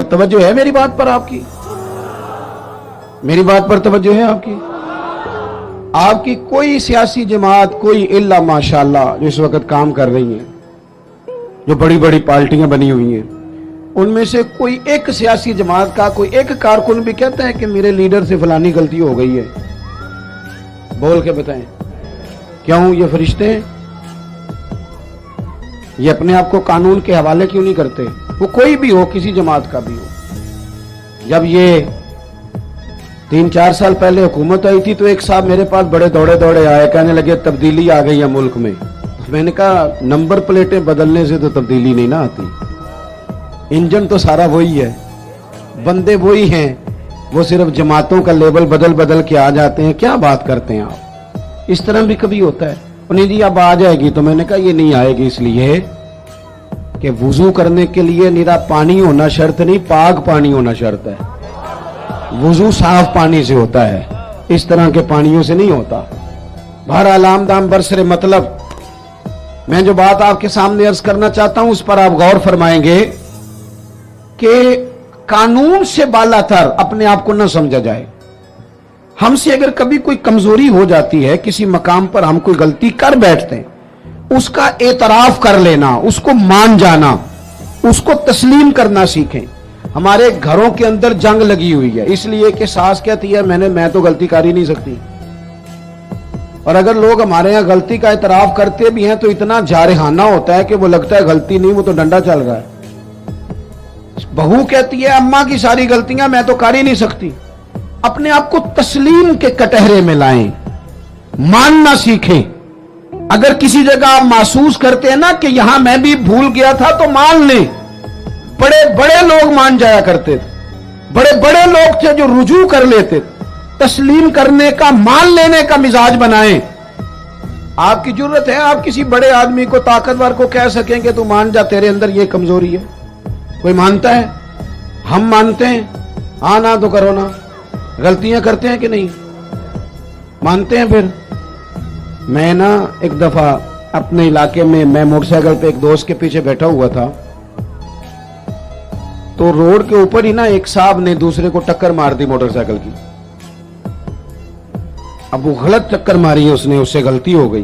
तवज्जो है मेरी बात पर आपकी? मेरी बात पर तवज्जो है आपकी? आपकी कोई सियासी जमात, कोई इल्ला माशाअल्लाह जो इस वक्त काम कर रही है, जो बड़ी बड़ी पार्टियां बनी हुई हैं, उनमें से कोई एक सियासी जमात का कोई एक कारकुन भी कहता है कि मेरे लीडर से फलानी गलती हो गई है? बोल के बताएं। क्यों? ये फरिश्ते हैं? ये अपने आप को कानून के हवाले क्यों नहीं करते? वो कोई भी हो, किसी जमात का भी हो। जब ये 3-4 साल पहले हुकूमत आई थी तो एक साहब मेरे पास बड़े दौड़े दौड़े आए, कहने लगे तब्दीली आ गई है मुल्क में। मैंने कहा नंबर प्लेटें बदलने से तो तब्दीली नहीं ना आती, इंजन तो सारा वही है, बंदे वही हैं, वो सिर्फ जमातों का लेबल बदल बदल के आ जाते हैं। क्या बात करते हैं आप? इस तरह भी कभी होता है? नहीं जी अब आ जाएगी। तो मैंने कहा ये नहीं आएगी इसलिए कि वुजू करने के लिए निरा पानी होना शर्त नहीं, पाक पानी होना शर्त है। वुजू साफ पानी से होता है, इस तरह के पानियों से नहीं होता। बहरहाल आमदाम बरसरे मतलब मैं जो बात आपके सामने अर्ज करना चाहता हूं उस पर आप गौर फरमाएंगे कि कानून से बालातर अपने आप को न समझा जाए। हमसे अगर कभी कोई कमजोरी हो जाती है, किसी मकाम पर हम कोई गलती कर बैठते हैं, उसका एतराफ कर लेना, उसको मान जाना, उसको तस्लीम करना सीखें। हमारे घरों के अंदर जंग लगी हुई है इसलिए कि सास कहती है मैं तो गलती कर ही नहीं सकती, और अगर लोग हमारे यहां गलती का एतराफ करते भी हैं तो इतना जारहाना होता है कि वो लगता है गलती नहीं, वो तो डंडा चल रहा है। बहू कहती है अम्मा की सारी गलतियां मैं तो कर ही नहीं सकती। अपने आप को तस्लीम के कटहरे में लाएं, मानना सीखें। अगर किसी जगह आप महसूस करते हैं ना कि यहां मैं भी भूल गया था तो मान लें। बड़े बड़े लोग मान जाया करते थे, बड़े बड़े लोग थे जो रुजू कर लेते थे। तस्लीम करने का, मान लेने का मिजाज बनाएं। आपकी जरूरत है आप किसी बड़े आदमी को, ताकतवर को कह सकें कि तू मान जा, तेरे अंदर ये कमजोरी है। कोई मानता है? हम मानते हैं? हाँ ना तो करो ना। गलतियां करते हैं कि नहीं? मानते हैं। फिर मैं ना एक दफा अपने इलाके में, मैं मोटरसाइकिल पे एक दोस्त के पीछे बैठा हुआ था, तो रोड के ऊपर ही ना एक साहब ने दूसरे को टक्कर मार दी मोटरसाइकिल की। अब वो गलत टक्कर मारी है उसने, उससे गलती हो गई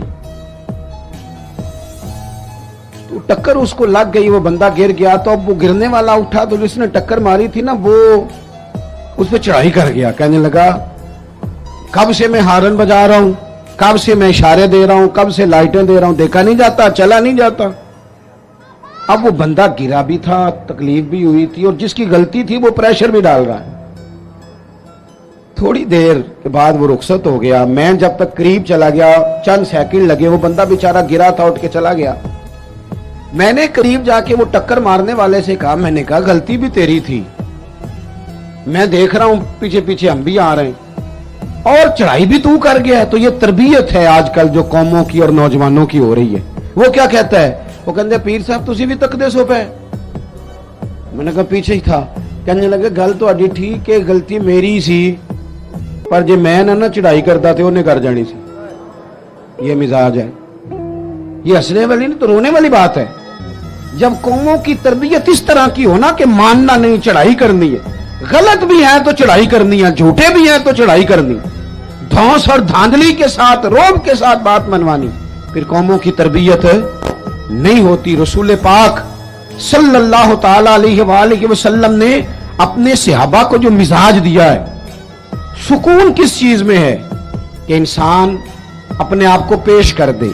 तो टक्कर उसको लग गई, वो बंदा गिर गया। तो अब वो गिरने वाला उठा तो जिसने टक्कर मारी थी ना वो उस पर चढ़ाई कर गया, कहने लगा कब से मैं हारन बजा रहा हूं, कब से मैं इशारे दे रहा हूं, कब से लाइटें दे रहा हूं, देखा नहीं जाता, चला नहीं जाता। अब वो बंदा गिरा भी था, तकलीफ भी हुई थी, और जिसकी गलती थी वो प्रेशर भी डाल रहा है। थोड़ी देर के बाद वो रुखसत हो गया। मैं जब तक करीब चला गया, चंद सेकंड लगे, वो बंदा बेचारा गिरा था, उठ के चला गया। मैंने करीब जाके वो टक्कर मारने वाले से कहा, मैंने कहा गलती भी तेरी थी, मैं देख रहा हूं पीछे पीछे हम भी आ रहे हैं, और चढ़ाई भी तू कर गया है। तो ये तरबियत है आजकल जो कौमों की और नौजवानों की हो रही है। वो क्या कहता है? वो कहते पीर साहब तुसी भी तकदे सो पे। मैंने कहा पीछे ही था। कहने लगे गल तुहाडी ठीक है, गलती मेरी सी, पर जे मैं ना चढ़ाई करता थे उन्हें कर जानी सी। ये मिजाज है। ये हंसने वाली नहीं तो रोने वाली बात है। जब कौमों की तरबियत इस तरह की हो ना कि मानना नहीं, चढ़ाई करनी है, गलत भी है तो चढ़ाई करनी है, झूठे भी हैं तो चढ़ाई करनी, धौंस और धांधली के साथ, रोब के साथ बात मनवानी, फिर कौमों की तरबियत नहीं होती। रसूल पाक सल्लल्लाहु ताला अलैहि वसल्लम ने अपने सहाबा को जो मिजाज दिया है, सुकून किस चीज में है कि इंसान अपने आप को पेश कर दे।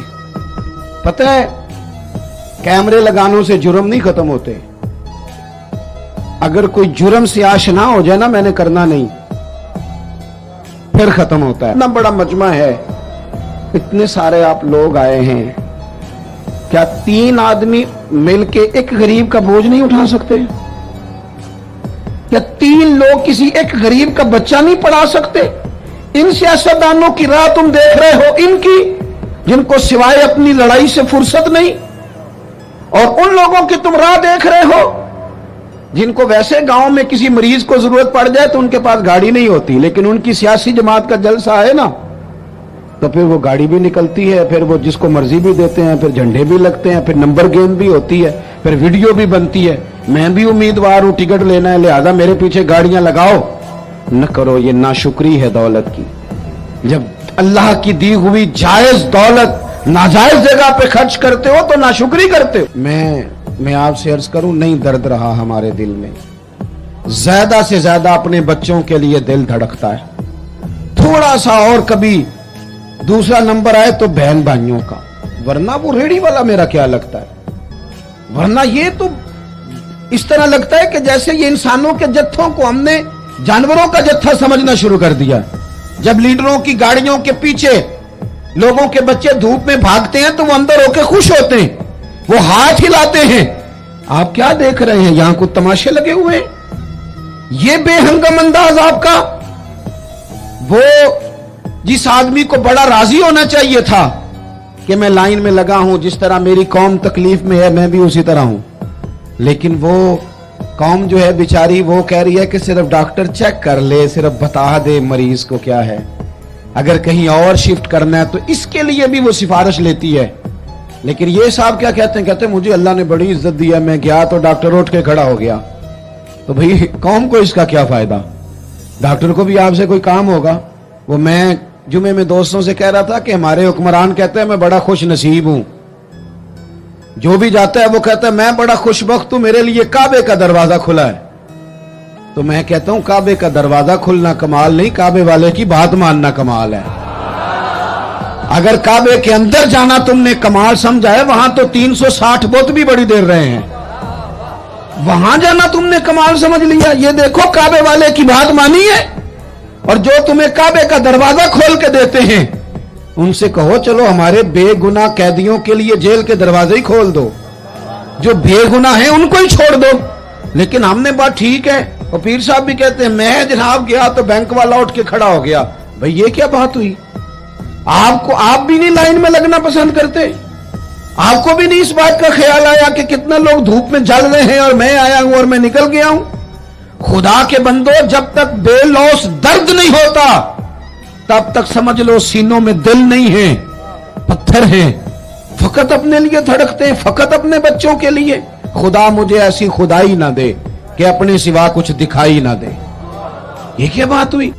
पता है कैमरे लगानों से जुर्म नहीं खत्म होते। अगर कोई जुर्म से आशना हो जाए ना, मैंने करना नहीं, फिर खत्म होता है। इतना बड़ा मजमा है, इतने सारे आप लोग आए हैं, क्या 3 आदमी मिलके एक गरीब का बोझ नहीं उठा सकते? क्या 3 लोग किसी एक गरीब का बच्चा नहीं पढ़ा सकते? इन सियासतदानों की राह तुम देख रहे हो, इनकी, जिनको सिवाय अपनी लड़ाई से फुर्सत नहीं, और उन लोगों की तुम राह देख रहे हो जिनको वैसे गांव में किसी मरीज को जरूरत पड़ जाए तो उनके पास गाड़ी नहीं होती, लेकिन उनकी सियासी जमात का जलसा है ना, तो फिर वो गाड़ी भी निकलती है, फिर वो जिसको मर्जी भी देते हैं, फिर झंडे भी लगते हैं, फिर नंबर गेम भी होती है, फिर वीडियो भी बनती है। मैं भी उम्मीदवार हूं, टिकट लेना है, लिहाजा मेरे पीछे गाड़ियां लगाओ। न करो, ये नाशुक्री है दौलत की। जब अल्लाह की दी हुई जायज दौलत नाजायज जगह पे खर्च करते हो तो नाशुक्री करते हो। मैं आपसे अर्ज करूं, नहीं दर्द रहा हमारे दिल में, ज्यादा से ज्यादा अपने बच्चों के लिए दिल धड़कता है। थोड़ा सा और कभी दूसरा नंबर आए तो बहन भाइयों का, वरना वो रेडी वाला मेरा क्या लगता है। वरना ये तो इस तरह लगता है कि जैसे ये इंसानों के जत्थों को हमने जानवरों का जत्था समझना शुरू कर दिया। जब लीडरों की गाड़ियों के पीछे लोगों के बच्चे धूप में भागते हैं तो वो अंदर होकर खुश होते हैं, वो हाथ हिलाते हैं। आप क्या देख रहे हैं, यहां कुछ तमाशे लगे हुए हैं? ये बेहंगम अंदाज आपका। वो जिस आदमी को बड़ा राजी होना चाहिए था कि मैं लाइन में लगा हूं, जिस तरह मेरी कौम तकलीफ में है मैं भी उसी तरह हूं, लेकिन वो कौम जो है बेचारी वो कह रही है कि सिर्फ डॉक्टर चेक कर ले, सिर्फ बता दे मरीज को क्या है, अगर कहीं और शिफ्ट करना है तो इसके लिए भी वो सिफारिश लेती है। लेकिन ये साहब क्या कहते हैं, कहते हैं मुझे अल्लाह ने बड़ी इज्जत दी है, मैं गया तो डॉक्टर उठ के खड़ा हो गया। तो भाई कौम को इसका क्या फायदा? डॉक्टर को भी आपसे कोई काम होगा। वो मैं जुमे में दोस्तों से कह रहा था कि हमारे हुक्मरान कहते हैं मैं बड़ा खुश नसीब हूं, जो भी जाता है वो कहता है मैं बड़ा खुशबख्त हूं, मेरे लिए काबे का दरवाजा खुला है। तो मैं कहता हूं काबे का दरवाजा खुलना कमाल नहीं, काबे वाले की बात मानना कमाल है। अगर काबे के अंदर जाना तुमने कमाल समझा है, वहां तो 360 बुत भी बड़ी देर रहे हैं, वहां जाना तुमने कमाल समझ लिया। ये देखो काबे वाले की बात मानी है, और जो तुम्हें काबे का दरवाजा खोल के देते हैं उनसे कहो चलो हमारे बेगुनाह कैदियों के लिए जेल के दरवाजे ही खोल दो, जो बेगुनाह है उनको ही छोड़ दो। लेकिन हमने बात ठीक है, और पीर साहब भी कहते हैं मैं जनाब गया तो बैंक वाला उठ के खड़ा हो गया। भाई ये क्या बात हुई? आप भी नहीं लाइन में लगना पसंद करते? आपको भी नहीं इस बात का ख्याल आया कि कितना लोग धूप में जल रहे हैं और मैं आया हूं और मैं निकल गया हूं? खुदा के बंदो, जब तक बेलौस दर्द नहीं होता तब तक समझ लो सीनों में दिल नहीं है, पत्थर हैं। फकत अपने लिए धड़कते हैं, फकत अपने बच्चों के लिए। खुदा मुझे ऐसी खुदाई ना दे कि अपने सिवा कुछ दिखाई ना दे। ये क्या बात हुई?